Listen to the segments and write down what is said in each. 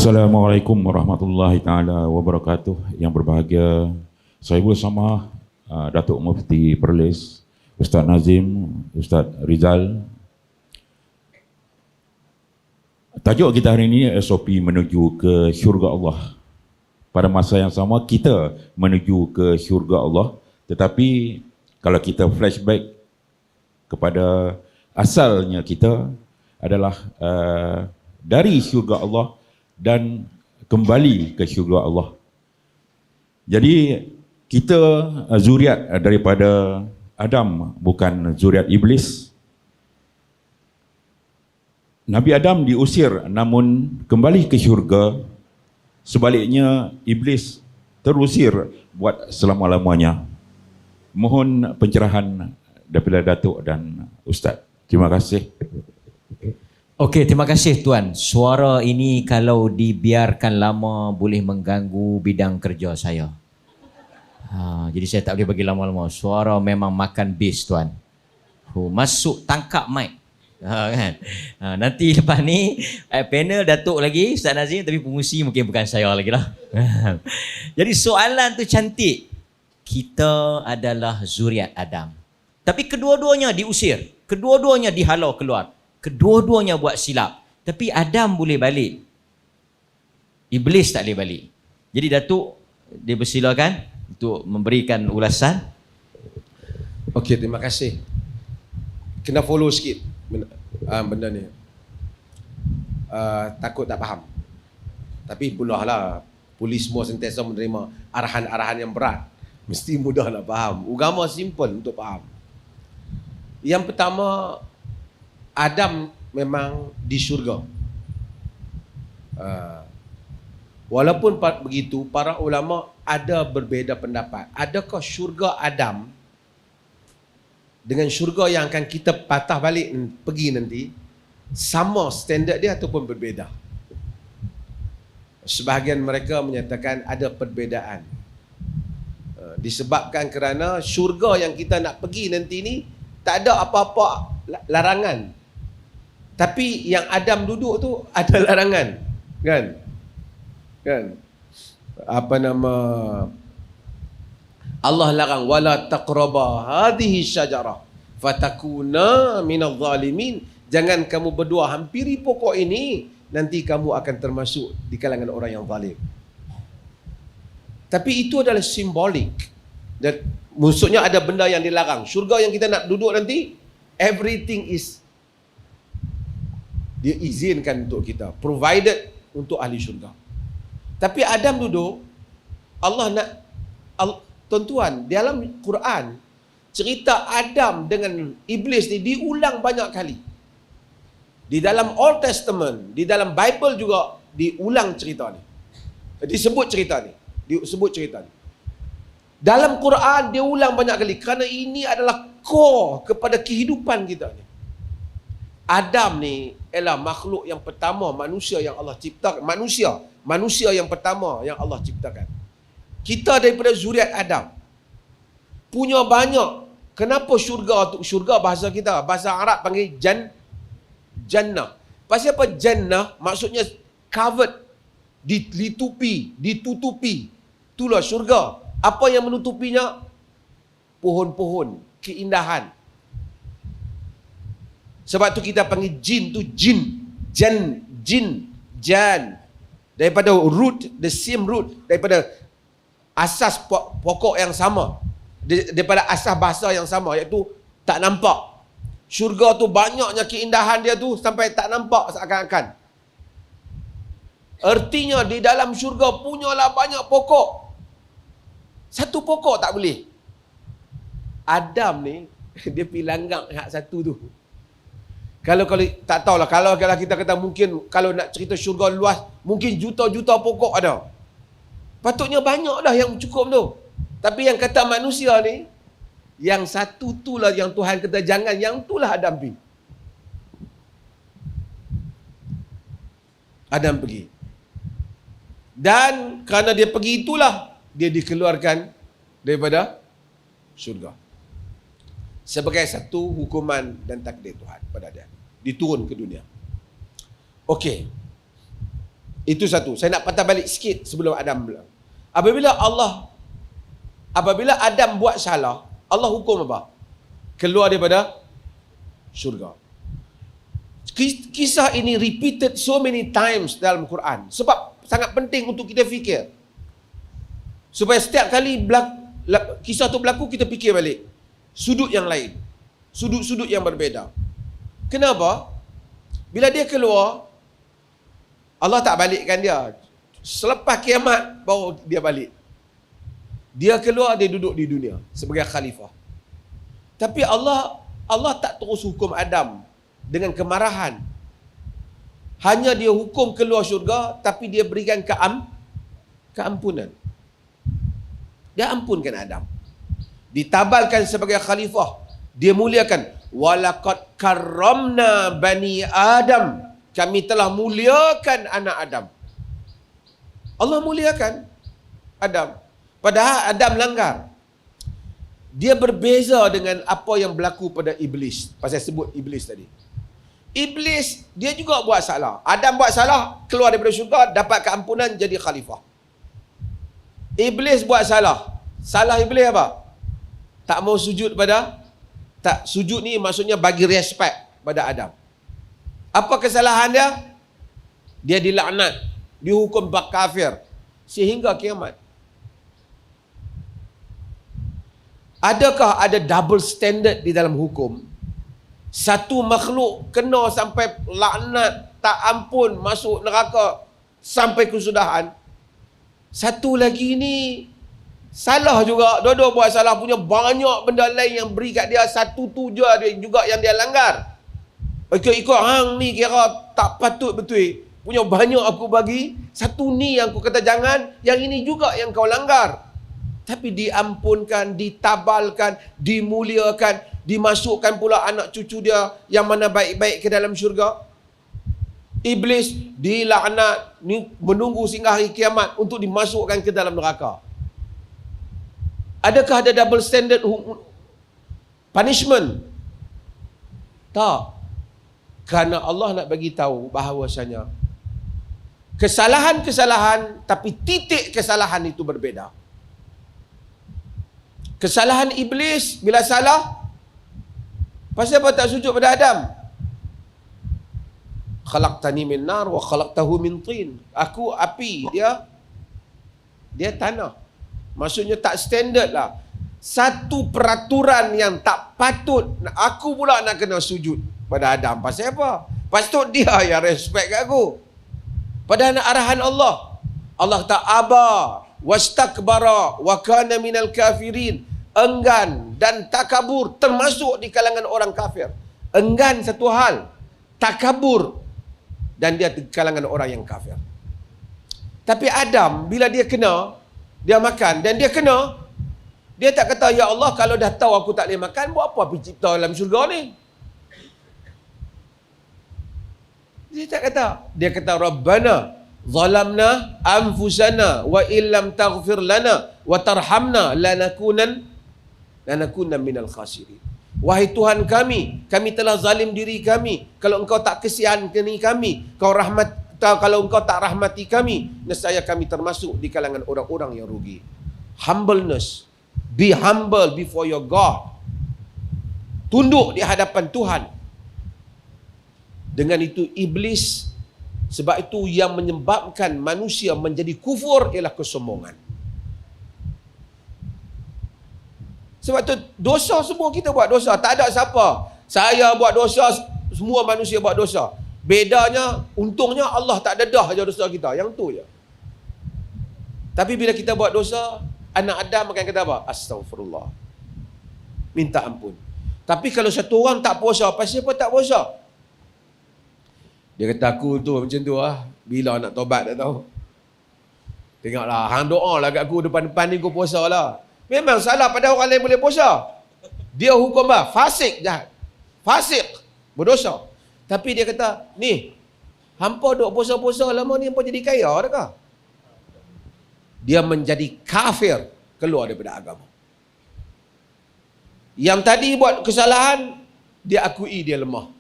Assalamualaikum warahmatullahi taala wabarakatuh. Yang berbahagia, saya bersama Datuk Mufti Perlis, Ustaz Nazim, Ustaz Rizal. Tajuk kita hari ini SOP menuju ke syurga Allah. Pada masa yang sama kita menuju ke syurga Allah, tetapi kalau kita flashback kepada asalnya kita adalah dari syurga Allah dan kembali ke syurga Allah. Jadi kita zuriat daripada Adam, bukan zuriat iblis. Nabi Adam diusir namun kembali ke syurga. Sebaliknya iblis terusir buat selama-lamanya. Mohon pencerahan daripada Datuk dan Ustaz. Terima kasih. Okey, terima kasih Tuan. Suara ini kalau dibiarkan lama boleh mengganggu bidang kerja saya. Jadi saya tak boleh bagi lama-lama. Suara memang makan base Tuan. Masuk tangkap mic. Kan? Nanti lepas ni panel Datuk lagi, Ustaz Nazim, tapi pengusi mungkin bukan saya lagi lah. Jadi soalan tu cantik. Kita adalah zuriat Adam. Tapi kedua-duanya diusir. Kedua-duanya dihalau keluar. Kedua-duanya buat silap. Tapi Adam boleh balik. Iblis tak boleh balik. Jadi Datuk, dia bersilakan untuk memberikan ulasan. Okey, terima kasih. Kena follow sikit benda ni. Takut tak faham. Tapi pulahlah, polis semua sentiasa menerima arahan-arahan yang berat. Mesti mudah nak faham. Agama simple untuk faham. Yang pertama, Adam memang di syurga. Walaupun begitu, para ulama ada berbeza pendapat. Adakah syurga Adam dengan syurga yang akan kita patah balik pergi nanti sama standard dia ataupun berbeza? Sebahagian mereka menyatakan ada perbezaan. Disebabkan kerana syurga yang kita nak pergi nanti ni tak ada apa-apa larangan. Tapi yang Adam duduk tu ada larangan. Kan? Apa nama? Allah larang wala taqraba hadhihi syajarah fatakuna minadh zalimin. Jangan kamu berdua hampiri pokok ini, nanti kamu akan termasuk di kalangan orang yang zalim. Tapi itu adalah simbolik. Dan maksudnya ada benda yang dilarang. Syurga yang kita nak duduk nanti, everything is dia izinkan untuk kita, provided untuk ahli syurga. Tapi Adam duduk, Allah nak, tuan-tuan, dalam Quran cerita Adam dengan iblis ni diulang banyak kali. Di dalam Old Testament, di dalam Bible juga diulang cerita ni. Disebut cerita ni. Dalam Quran dia ulang banyak kali kerana ini adalah core kepada kehidupan kita ni. Adam ni ialah makhluk yang pertama, manusia yang Allah ciptakan. Manusia yang pertama yang Allah ciptakan. Kita daripada zuriat Adam. Punya banyak. Kenapa syurga tu? Syurga bahasa kita, bahasa Arab panggil jannah. Pasal apa jannah? Maksudnya covered, ditutupi. Itulah syurga. Apa yang menutupinya? Pohon-pohon, keindahan. Sebab tu kita panggil jin tu jan. Daripada root, the same root. Daripada asas pokok yang sama. Daripada asas bahasa yang sama, iaitu tak nampak. Syurga tu banyaknya keindahan dia tu sampai tak nampak seakan-akan. Artinya di dalam syurga punyalah banyak pokok. Satu pokok tak boleh. Adam ni, dia pergi langgar hak satu tu. Kalau tak tahulah, kalau kita kata mungkin kalau nak cerita syurga luas, mungkin juta-juta pokok ada. Patutnya banyak dah yang cukup tu. Tapi yang kata manusia ni, yang satu tu lah yang Tuhan kata jangan, yang tu lah Adam pergi. Adam pergi. Dan kerana dia pergi itulah, dia dikeluarkan daripada syurga. Sebagai satu hukuman dan takdir Tuhan pada dia. Diturun ke dunia. Okey. Itu satu. Saya nak patah balik sikit sebelum Adam bilang. Apabila Adam buat salah, Allah hukum apa? Keluar daripada syurga. Kisah ini repeated so many times dalam Quran. Sebab sangat penting untuk kita fikir. Supaya setiap kali kisah tu berlaku, kita fikir balik. Sudut yang lain. Sudut-sudut yang berbeza. Kenapa? Bila dia keluar, Allah tak balikkan dia. Selepas kiamat, baru dia balik. Dia keluar, dia duduk di dunia sebagai khalifah. Tapi Allah tak terus hukum Adam dengan kemarahan. Hanya dia hukum keluar syurga, tapi dia berikan keampunan. Dia ampunkan Adam. Ditabalkan sebagai khalifah. Dia muliakan. Walaqad karramna bani Adam. Kami telah muliakan anak Adam. Allah muliakan Adam. Padahal Adam langgar. Dia berbeza dengan apa yang berlaku pada Iblis. Pasal sebut Iblis tadi. Iblis, dia juga buat salah. Adam buat salah, keluar daripada syurga, dapat keampunan, jadi khalifah. Iblis buat salah. Salah Iblis apa? Tak mau sujud sujud ni maksudnya bagi respect pada Adam. Apa kesalahan dia? Dia dilaknat, dihukum kafir sehingga kiamat. Adakah ada double standard di dalam hukum? Satu makhluk kena sampai laknat, tak ampun, masuk neraka sampai kesudahan. Satu lagi ni salah juga. Dua-dua buat salah, punya banyak benda lain yang beri kat dia. Satu tu je dia juga yang dia langgar. Ikut hang ni kira tak patut betul. Punya banyak aku bagi. Satu ni yang aku kata jangan. Yang ini juga yang kau langgar. Tapi diampunkan, ditabalkan, dimuliakan, dimasukkan pula anak cucu dia yang mana baik-baik ke dalam syurga. Iblis dilaknat, menunggu sehingga hari kiamat untuk dimasukkan ke dalam neraka. Adakah ada double standard punishment? Tak. Kerana Allah nak bagi tahu bahawasanya kesalahan-kesalahan, tapi titik kesalahan itu berbeza. Kesalahan Iblis bila salah, pasal apa tak sujud pada Adam? Khalaqtani min nar wa khalaqtahu min tin. Aku api, dia tanah. Maksudnya tak standard lah. Satu peraturan yang tak patut, aku pula nak kena sujud pada Adam. Pasal apa? Patut dia yang respect kat aku. Padahal arahan Allah. Allah tak aba wastakbara wa kana minal kafirin. Enggan dan takabur, termasuk di kalangan orang kafir. Enggan satu hal, takabur, dan dia di kalangan orang yang kafir. Tapi Adam, bila dia kena, dia makan dan dia kena, dia tak kata, ya Allah, kalau dah tahu aku tak boleh makan, buat apa pergi cipta dalam syurga ni? Dia tak kata. Dia kata, Rabbana zalamna anfusana wa illam taghfir lana wa tarhamna lanakunanna minal khasirin. Wahai Tuhan kami telah zalim diri kami. Kalau engkau tak kesian kami, kalau engkau tak rahmati kami, nescaya kami termasuk di kalangan orang-orang yang rugi. Humbleness. Be humble before your God. Tunduk di hadapan Tuhan. Dengan itu Iblis, sebab itu yang menyebabkan manusia menjadi kufur ialah kesombongan. Sebab tu dosa, semua kita buat dosa. Tak ada siapa. Saya buat dosa, semua manusia buat dosa. Bedanya, untungnya Allah tak dedah aja dosa kita. Yang tu je. Tapi bila kita buat dosa, anak Adam akan kata apa? Astaghfirullah. Minta ampun. Tapi kalau satu orang tak puasa, pasal apa tak puasa? Dia kata, aku tu macam tu lah. Bila nak tobat tak tahu. Tengoklah, hang doa lah kat aku depan-depan ni, aku puasa lah. Memang salah pada orang lain boleh puasa. Dia hukum apa? Fasik jahat. Fasik. Berdosa. Tapi dia kata, ni, hampa duk puasa-puasa lama ni, hampa jadi kaya adakah? Dia menjadi kafir, keluar daripada agama. Yang tadi buat kesalahan, dia akui dia lemah.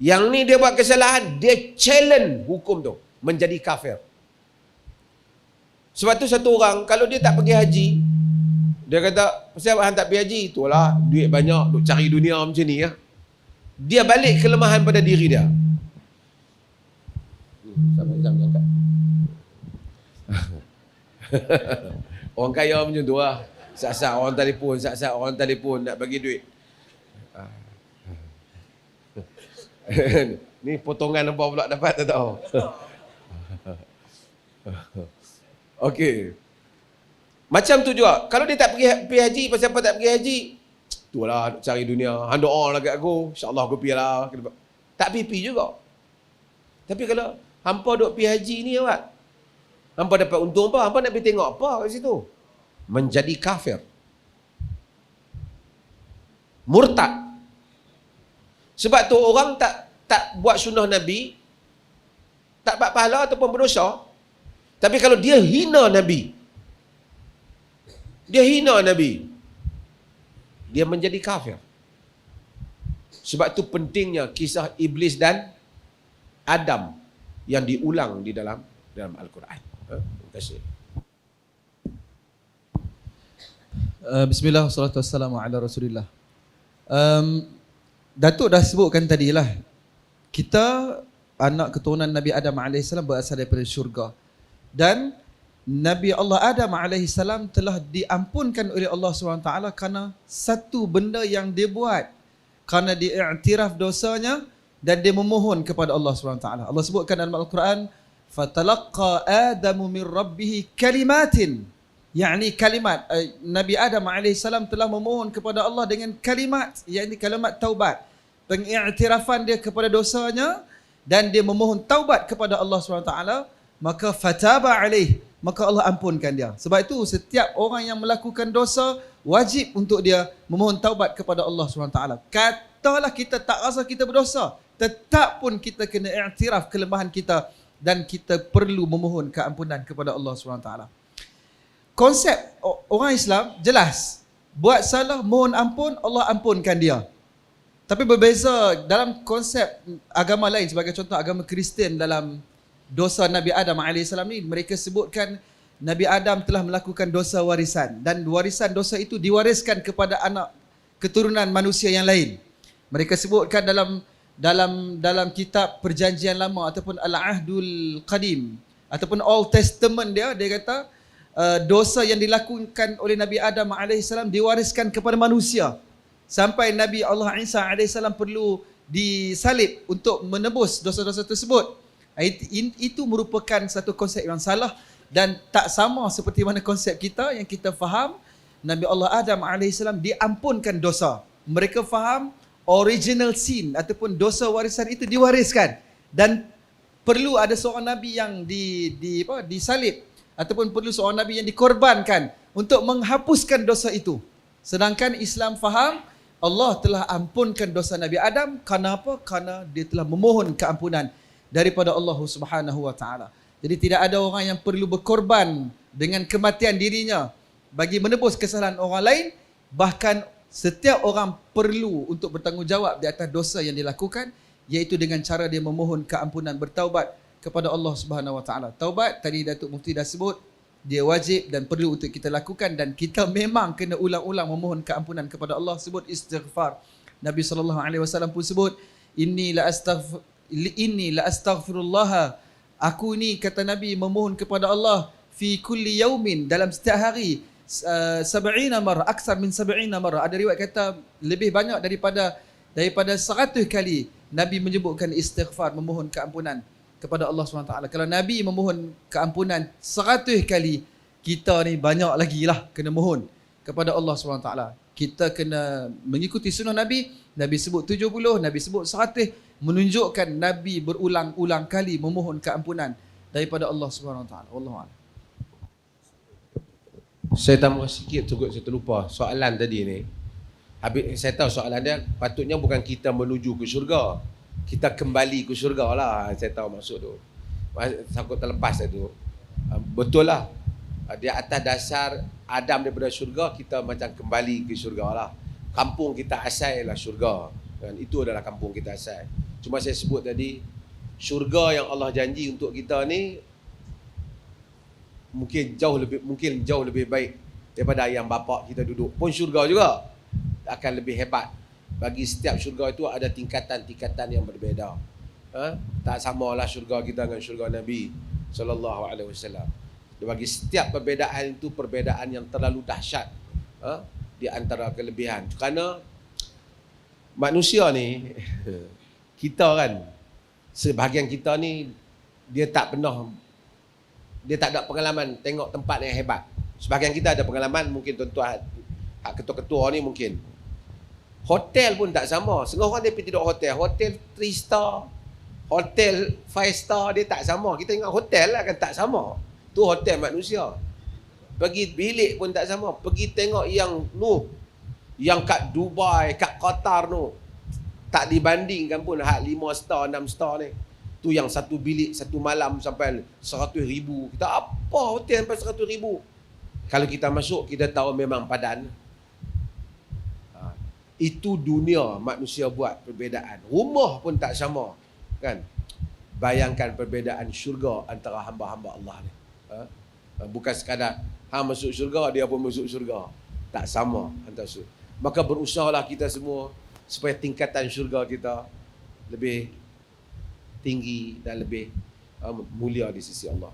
Yang ni dia buat kesalahan, dia challenge hukum tu, menjadi kafir. Sebab tu satu orang kalau dia tak pergi haji, dia kata, pasal hang tak pergi haji? Itulah duit banyak, duk cari dunia macam ni ya. Dia balik kelemahan pada diri dia. Sampai angkat. Orang kaya macam tu lah. Sat-sat orang telefon nak bagi duit. Ni potongan apa pula dapat tak tahu. Okey. Macam tu juga. Kalau dia tak pergi haji, pasal apa tak pergi haji? Itulah nak cari dunia. Hang doa lah kat aku. InsyaAllah aku pergi lah. Tak pergi juga. Tapi kalau hampa duk pergi haji ni awak, hampa dapat untung apa? Hampa nak pergi tengok apa kat situ? Menjadi kafir. Murtad. Sebab tu orang tak buat sunnah Nabi, tak dapat pahala ataupun berdosa. Tapi kalau dia hina Nabi, dia menjadi kafir. Sebab tu pentingnya kisah Iblis dan Adam yang diulang di dalam Al-Quran. Terima kasih. Bismillah, wassalatu wassalamu ala rasulillah. Datuk dah sebutkan tadilah, kita anak keturunan Nabi Adam AS berasal daripada syurga. Dan Nabi Allah Adam AS telah diampunkan oleh Allah SWT kerana satu benda yang dia buat. Kerana dia iktiraf dosanya dan dia memohon kepada Allah SWT. Allah sebutkan dalam Al-Quran, فَتَلَقَّى آدَمُ مِنْ رَبِّهِ كَلِمَاتٍ, yakni kalimat. Nabi Adam AS telah memohon kepada Allah dengan kalimat, yakni kalimat taubat, pengiktirafan dia kepada dosanya dan dia memohon taubat kepada Allah SWT, maka fataba alaih, maka Allah ampunkan dia. Sebab itu setiap orang yang melakukan dosa wajib untuk dia memohon taubat kepada Allah SWT. Katalah kita tak rasa kita berdosa, tetap pun kita kena iktiraf kelemahan kita dan kita perlu memohon keampunan kepada Allah SWT. Konsep orang Islam jelas, buat salah mohon ampun, Allah ampunkan dia. Tapi berbeza dalam konsep agama lain, sebagai contoh agama Kristian, dalam dosa Nabi Adam AS ni, mereka sebutkan Nabi Adam telah melakukan dosa warisan dan warisan dosa itu diwariskan kepada anak keturunan manusia yang lain. Mereka sebutkan dalam kitab Perjanjian Lama ataupun Al-Ahdul Qadim ataupun Old Testament, dia kata dosa yang dilakukan oleh Nabi Adam AS diwariskan kepada manusia sampai Nabi Allah Isa AS perlu disalib untuk menebus dosa-dosa tersebut. Itu merupakan satu konsep yang salah dan tak sama seperti mana konsep kita yang kita faham Nabi Allah Adam AS diampunkan dosa. Mereka faham original sin ataupun dosa warisan itu diwariskan dan perlu ada seorang Nabi yang disalib ataupun perlu seorang Nabi yang dikorbankan untuk menghapuskan dosa itu. Sedangkan Islam faham Allah telah ampunkan dosa Nabi Adam. Kenapa? Kerana dia telah memohon keampunan daripada Allah Subhanahu Wa Taala. Jadi tidak ada orang yang perlu berkorban dengan kematian dirinya bagi menebus kesalahan orang lain. Bahkan setiap orang perlu untuk bertanggungjawab di atas dosa yang dilakukan, iaitu dengan cara dia memohon keampunan, bertaubat kepada Allah Subhanahu Wa Taala. Taubat tadi Datuk Mufti dah sebut, dia wajib dan perlu untuk kita lakukan dan kita memang kena ulang-ulang memohon keampunan kepada Allah. Sebut istighfar. Nabi SAW pun sebut, inni la astaghfirullah. Aku ni, kata Nabi, memohon kepada Allah fi kulli yaumin, dalam setiap hari, 70 marah, aksar min 70 marah. Ada riwayat kata lebih banyak daripada 100 kali Nabi menyebutkan istighfar, memohon keampunan kepada Allah SWT. Kalau Nabi memohon keampunan 100 kali, kita ni banyak lagi lah kena mohon kepada Allah SWT. Kita kena mengikuti sunnah Nabi. Nabi sebut 70, Nabi sebut 100, menunjukkan Nabi berulang-ulang kali memohon keampunan daripada Allah SWT. Wallahu a'lam. Saya tambah sikit tu, saya terlupa soalan tadi ni. Habis saya tahu soalan dia patutnya bukan kita menuju ke syurga, kita kembali ke syurga lah. Saya tahu maksud tu. Takut terlepas tu. Betul lah. Di atas dasar Adam daripada syurga, kita macam kembali ke syurga lah. Kampung kita asal ialah syurga. Dan itu adalah kampung kita asal. Cuma saya sebut tadi, syurga yang Allah janji untuk kita ni mungkin jauh lebih baik daripada yang bapa kita duduk. Pun syurga juga akan lebih hebat. Bagi setiap syurga itu ada tingkatan-tingkatan yang berbeza. Tak samalah syurga kita dengan syurga Nabi sallallahu alaihi wasallam. Bagi setiap perbezaan itu perbezaan yang terlalu dahsyat di antara kelebihan. Kerana manusia ni kita kan, sebahagian kita ni dia tak ada pengalaman tengok tempat yang hebat. Sebahagian kita ada pengalaman, mungkin tuan-tuan ketua-ketua ni mungkin. Hotel pun tak sama. Setengah orang dia pergi tidur hotel 3 star, hotel 5 star, dia tak sama. Kita ingat hotel lah kan, tak sama. Tu hotel manusia. Pergi bilik pun tak sama. Pergi tengok yang kat Dubai, kat Qatar tu, tak dibandingkan pun hak 5 star, 6 star ni. Tu yang satu bilik satu malam sampai 100,000. Kita apa hotel sampai 100,000? Kalau kita masuk, kita tahu memang padan. Itu dunia manusia buat perbezaan. Rumah pun tak sama, kan? Bayangkan perbezaan syurga antara hamba-hamba Allah ni. Bukan sekadar masuk syurga, dia pun masuk syurga. Tak sama antara syurga. Maka berusahalah kita semua supaya tingkatan syurga kita lebih tinggi dan lebih mulia di sisi Allah.